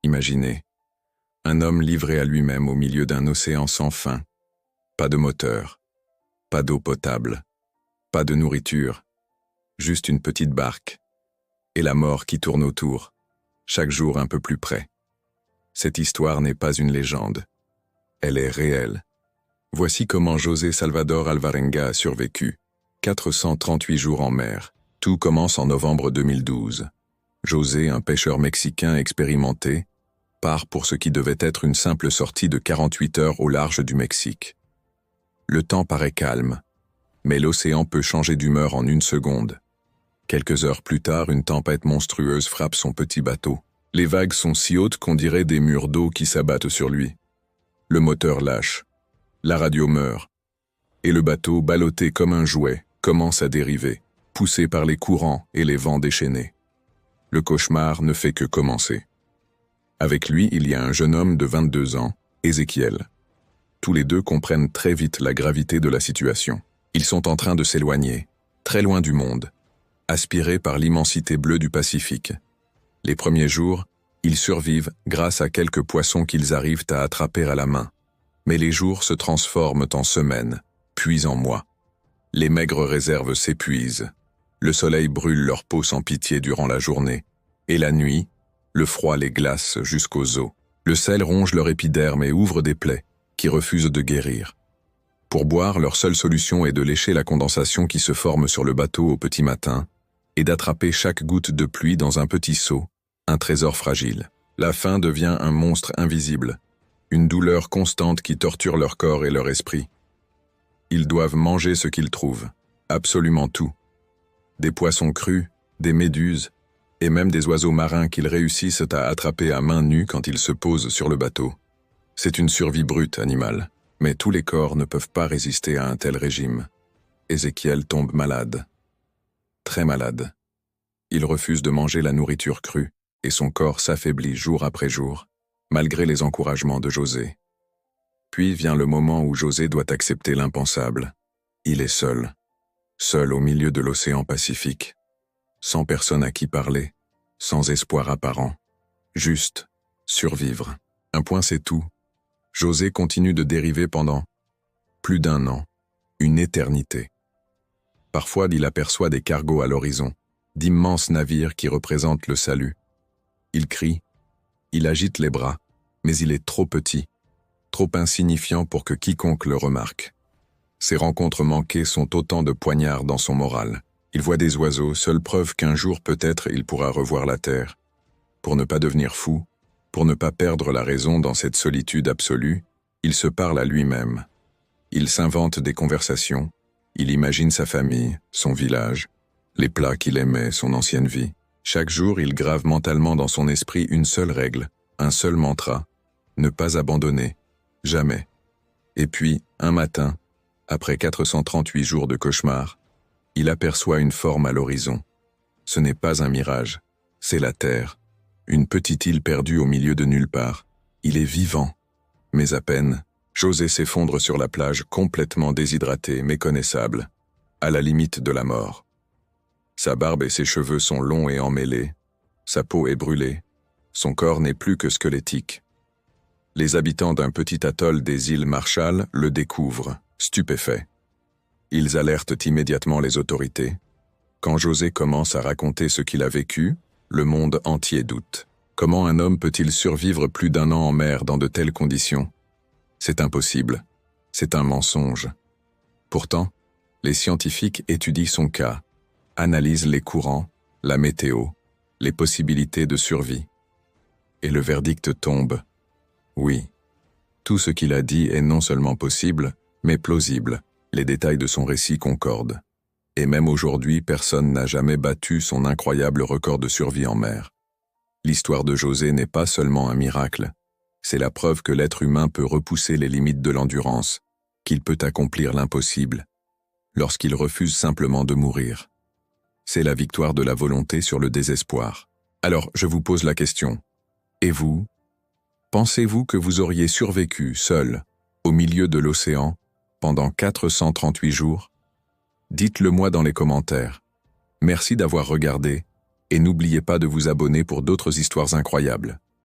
Imaginez, un homme livré à lui-même au milieu d'un océan sans fin. Pas de moteur, pas d'eau potable, pas de nourriture, juste une petite barque. Et la mort qui tourne autour, chaque jour un peu plus près. Cette histoire n'est pas une légende. Elle est réelle. Voici comment José Salvador Alvarenga a survécu. 438 jours en mer. Tout commence en novembre 2012. José, un pêcheur mexicain expérimenté, part pour ce qui devait être une simple sortie de 48 heures au large du Mexique. Le temps paraît calme, mais l'océan peut changer d'humeur en une seconde. Quelques heures plus tard, une tempête monstrueuse frappe son petit bateau. Les vagues sont si hautes qu'on dirait des murs d'eau qui s'abattent sur lui. Le moteur lâche, la radio meurt, et le bateau, ballotté comme un jouet, commence à dériver, poussé par les courants et les vents déchaînés. Le cauchemar ne fait que commencer. Avec lui, il y a un jeune homme de 22 ans, Ézéchiel. Tous les deux comprennent très vite la gravité de la situation. Ils sont en train de s'éloigner, très loin du monde, aspirés par l'immensité bleue du Pacifique. Les premiers jours, ils survivent grâce à quelques poissons qu'ils arrivent à attraper à la main. Mais les jours se transforment en semaines, puis en mois. Les maigres réserves s'épuisent. Le soleil brûle leur peau sans pitié durant la journée. Et la nuit, le froid les glace jusqu'aux os. Le sel ronge leur épiderme et ouvre des plaies qui refusent de guérir. Pour boire, leur seule solution est de lécher la condensation qui se forme sur le bateau au petit matin et d'attraper chaque goutte de pluie dans un petit seau, un trésor fragile. La faim devient un monstre invisible, une douleur constante qui torture leur corps et leur esprit. Ils doivent manger ce qu'ils trouvent, absolument tout. Des poissons crus, des méduses, et même des oiseaux marins qu'ils réussissent à attraper à main nue quand ils se posent sur le bateau. C'est une survie brute animale, mais tous les corps ne peuvent pas résister à un tel régime. Ézéchiel tombe malade. Très malade. Il refuse de manger la nourriture crue, et son corps s'affaiblit jour après jour, malgré les encouragements de José. Puis vient le moment où José doit accepter l'impensable. Il est seul. Seul au milieu de l'océan Pacifique. Sans personne à qui parler, sans espoir apparent. Juste survivre. Un point c'est tout. José continue de dériver pendant plus d'1 an, une éternité. Parfois, il aperçoit des cargos à l'horizon, d'immenses navires qui représentent le salut. Il crie, il agite les bras, mais il est trop petit, trop insignifiant pour que quiconque le remarque. Ces rencontres manquées sont autant de poignards dans son moral. Il voit des oiseaux, seule preuve qu'un jour peut-être il pourra revoir la terre. Pour ne pas devenir fou, pour ne pas perdre la raison dans cette solitude absolue, il se parle à lui-même. Il s'invente des conversations, il imagine sa famille, son village, les plats qu'il aimait, son ancienne vie. Chaque jour, il grave mentalement dans son esprit une seule règle, un seul mantra, ne pas abandonner, jamais. Et puis, un matin, après 438 jours de cauchemar, il aperçoit une forme à l'horizon. Ce n'est pas un mirage, c'est la terre, une petite île perdue au milieu de nulle part. Il est vivant, mais à peine. José s'effondre sur la plage complètement déshydraté, méconnaissable, à la limite de la mort. Sa barbe et ses cheveux sont longs et emmêlés, sa peau est brûlée, son corps n'est plus que squelettique. Les habitants d'un petit atoll des îles Marshall le découvrent, stupéfaits. Ils alertent immédiatement les autorités. Quand José commence à raconter ce qu'il a vécu, le monde entier doute. Comment un homme peut-il survivre plus d'1 an en mer dans de telles conditions ? C'est impossible. C'est un mensonge. Pourtant, les scientifiques étudient son cas, analysent les courants, la météo, les possibilités de survie. Et le verdict tombe. Oui, tout ce qu'il a dit est non seulement possible, mais plausible. Les détails de son récit concordent. Et même aujourd'hui, personne n'a jamais battu son incroyable record de survie en mer. L'histoire de José n'est pas seulement un miracle. C'est la preuve que l'être humain peut repousser les limites de l'endurance, qu'il peut accomplir l'impossible, lorsqu'il refuse simplement de mourir. C'est la victoire de la volonté sur le désespoir. Alors, je vous pose la question. Et vous ? Pensez-vous que vous auriez survécu seul, au milieu de l'océan, pendant 438 jours ? Dites-le moi dans les commentaires. Merci d'avoir regardé, et n'oubliez pas de vous abonner pour d'autres histoires incroyables.